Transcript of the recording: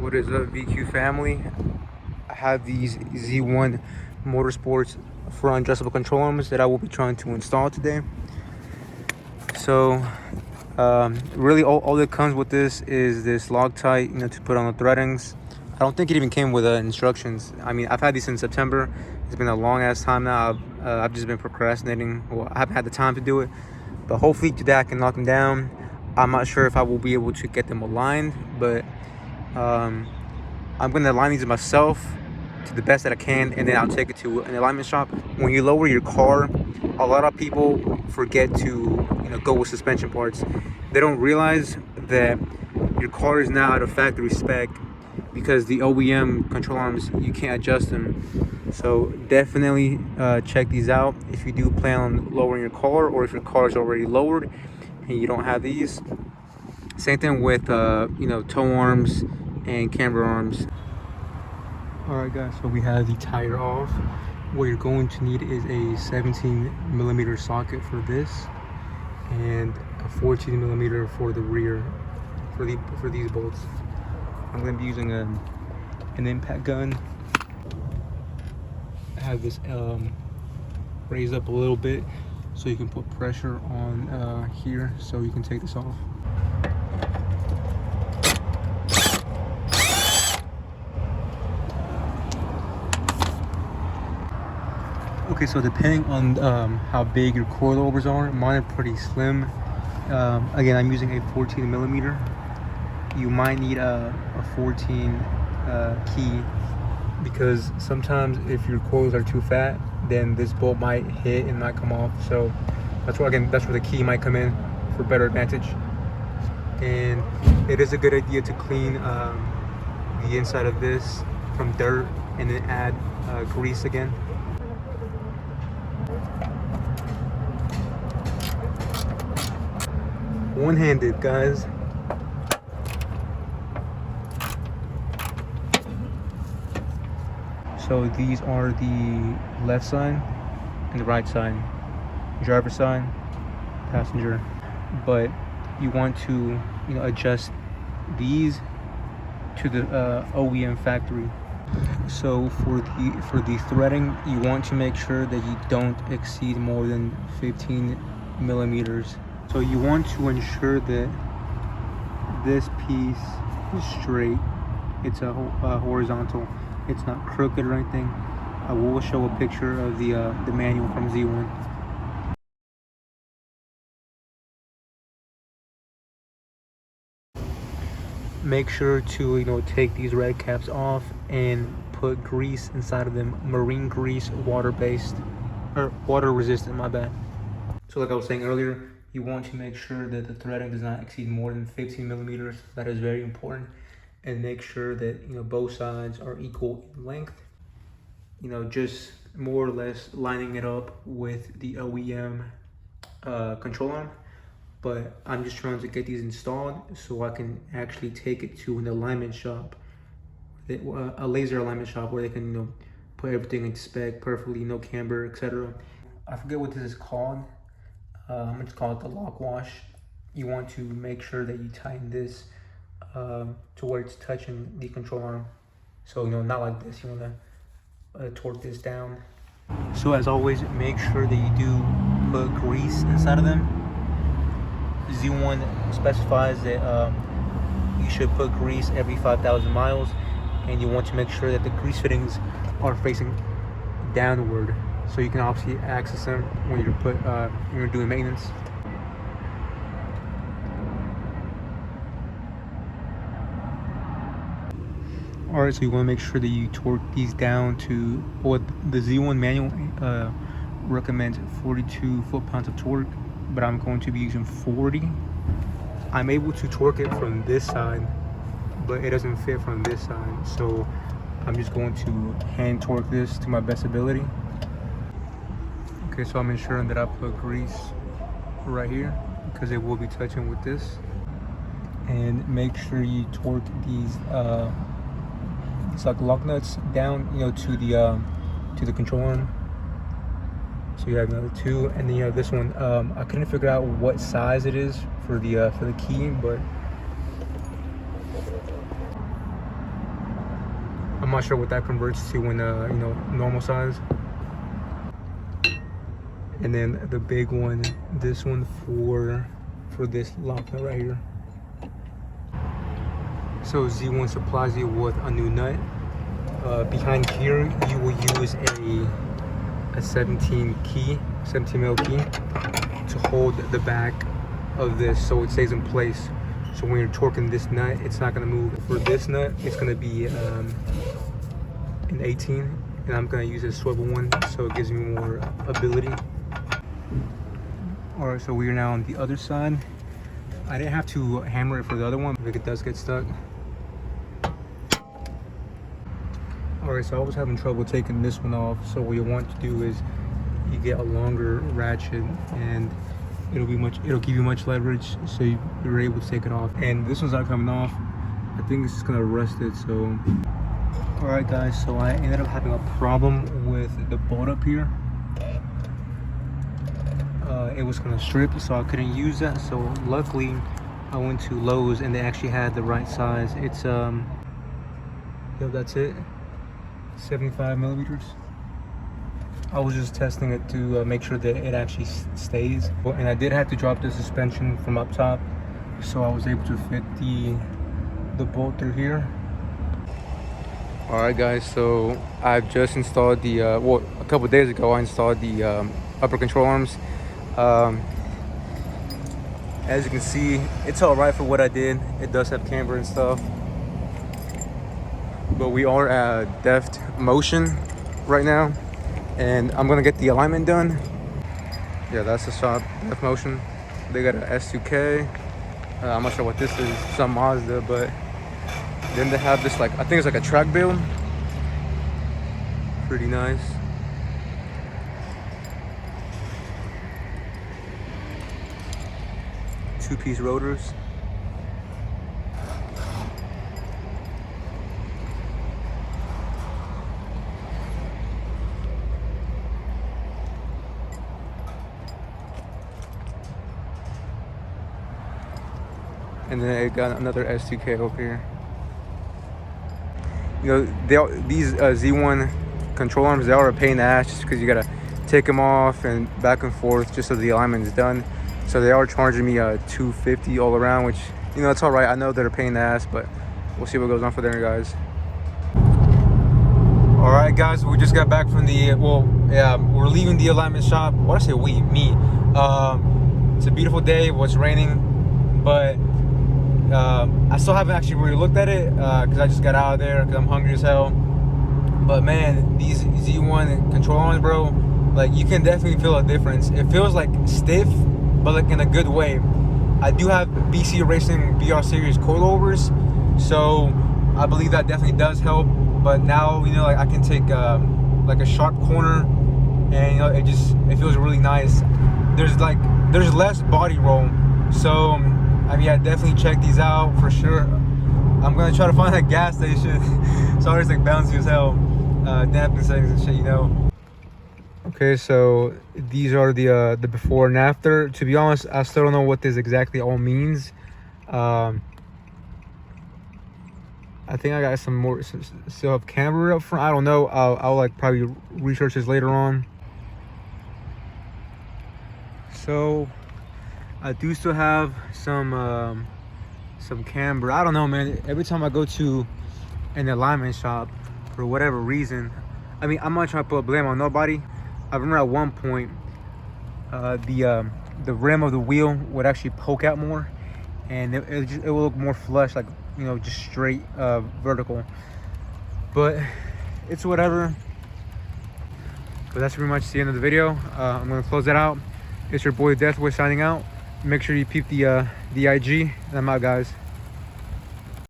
What is up, VQ family? I have these Z1 Motorsports front adjustable control arms that I will be trying to install today. So really all that comes with this is this Loctite, to put on the threadings. I don't think it even came with instructions. I mean, I've had these since September. It's been a long ass time now. I've just been procrastinating. Well, I haven't had the time to do it, but hopefully today I can knock them down. I'm not sure if I will be able to get them aligned, but I'm going to align these myself to the best that I can, and then I'll take it to an alignment shop. When you lower your car, a lot of people forget to go with suspension parts. They don't realize that your car is now out of factory spec because the OEM control arms, you can't adjust them. So definitely check these out if you do plan on lowering your car, or if your car is already lowered and you don't have these. Same thing with tow arms and camber arms. Alright guys, so we have the tire off. What you're going to need is a 17mm socket for this, and a 14mm for the rear, for these bolts. I'm going to be using an impact gun. I have this raised up a little bit so you can put pressure on here, so you can take this off. Okay, so depending on how big your coilovers are, mine are pretty slim. Again, I'm using a 14mm. You might need a 14 key, because sometimes if your coils are too fat, then this bolt might hit and not come off. So that's where the key might come in for better advantage. And it is a good idea to clean the inside of this from dirt and then add grease again. One-handed, guys. So these are the left side and the right side, driver side, passenger. But you want to adjust these to the OEM factory. So for the threading, you want to make sure that you don't exceed more than 15mm. So you want to ensure that this piece is straight. It's a horizontal. It's not crooked or anything. I will show a picture of the manual from Z1. Make sure to take these red caps off and put grease inside of them. Marine grease, water-based, or water-resistant, my bad. So like I was saying earlier, you want to make sure that the threading does not exceed more than 15mm. That is very important. And make sure that both sides are equal in length. Just more or less lining it up with the OEM control arm. But I'm just trying to get these installed so I can actually take it to an alignment shop, a laser alignment shop, where they can put everything into spec perfectly, no camber, etc. I forget what this is called. I'm going to call it the lock wash. You want to make sure that you tighten this to where it's touching the control arm. So not like this. You want to torque this down. So as always, make sure that you do put grease inside of them. Z1 specifies that you should put grease every 5,000 miles, and you want to make sure that the grease fittings are facing downward, so you can obviously access them when you're doing maintenance. Alright, so you want to make sure that you torque these down to what the Z1 manual recommends, 42 foot-pounds of torque, but I'm going to be using 40. I'm able to torque it from this side, but it doesn't fit from this side, so I'm just going to hand torque this to my best ability. Okay, so I'm ensuring that I put grease right here because it will be touching with this. And make sure you torque these it's like lock nuts down to the control arm. So you have another two, and then you have this one. I couldn't figure out what size it is for the key, but I'm not sure what that converts to in you know, normal size. And then the big one, this one for this lock nut right here. So Z1 supplies you with a new nut. Behind here, you will use a 17 mil key to hold the back of this so it stays in place. So when you're torquing this nut, it's not gonna move. For this nut, it's gonna be an 18, and I'm gonna use a swivel one, so it gives me more ability. All right, so we are now on the other side. I didn't have to hammer it for the other one if it does get stuck. All right, so I was having trouble taking this one off. So what you want to do is you get a longer ratchet, and it'll give you much leverage, so you're able to take it off. And this one's not coming off. I think it's just gonna rust it. So, all right, guys. So I ended up having a problem with the bolt up here. It was gonna strip, so I couldn't use that. So luckily, I went to Lowe's and they actually had the right size. It's that's it. 75 millimeters. I was just testing it to make sure that it actually stays. And I did have to drop the suspension from up top, so I was able to fit the bolt through here. All right, guys. So I've just installed the well, a couple days ago I installed the upper control arms. As you can see, it's all right for what I did. It does have camber and stuff, but we are at deft motion right now, and I'm gonna get the alignment done. Yeah, that's the shop, deft motion. They got an S2K. I'm not sure what this is, some Mazda, but then they have this, like, I think it's like a track build. Pretty nice. Two-piece rotors. And then it got another S2K over here. You know, these Z1 control arms, they are a pain in the ass just because you gotta take them off and back and forth just so the alignment is done. So they are charging me $250 all around, which, you know, it's all right. I know they're a pain in the ass, but we'll see what goes on for there, guys. All right, guys, we just got back from the, well, yeah, we're leaving the alignment shop. What did I say? Me. It's a beautiful day. It was raining, but I still haven't actually really looked at it because I just got out of there because I'm hungry as hell. But man, these Z1 control arms, bro, like, you can definitely feel a difference. It feels like stiff, but like in a good way. I do have BC Racing BR Series coilovers, so I believe that definitely does help. But now, you know, like, I can take like a sharp corner, and, you know, it feels really nice. There's less body roll, so I mean, I definitely check these out for sure. I'm gonna try to find a gas station. Sorry, it's like bouncy as hell. Damping settings and shit, you know. Okay, so these are the before and after. To be honest, I still don't know what this exactly all means. I think I got some more, still have camera up front. I don't know. I'll like probably research this later on. So I do still have some camber. I don't know, man. Every time I go to an alignment shop, for whatever reason, I mean, I'm not trying to put blame on nobody. I remember at one point, the rim of the wheel would actually poke out more, and it will look more flush, like, you know, just straight vertical. But it's whatever. But that's pretty much the end of the video. I'm gonna close that out. It's your boy Deathwish signing out. Make sure you peep the IG, and I'm out, guys.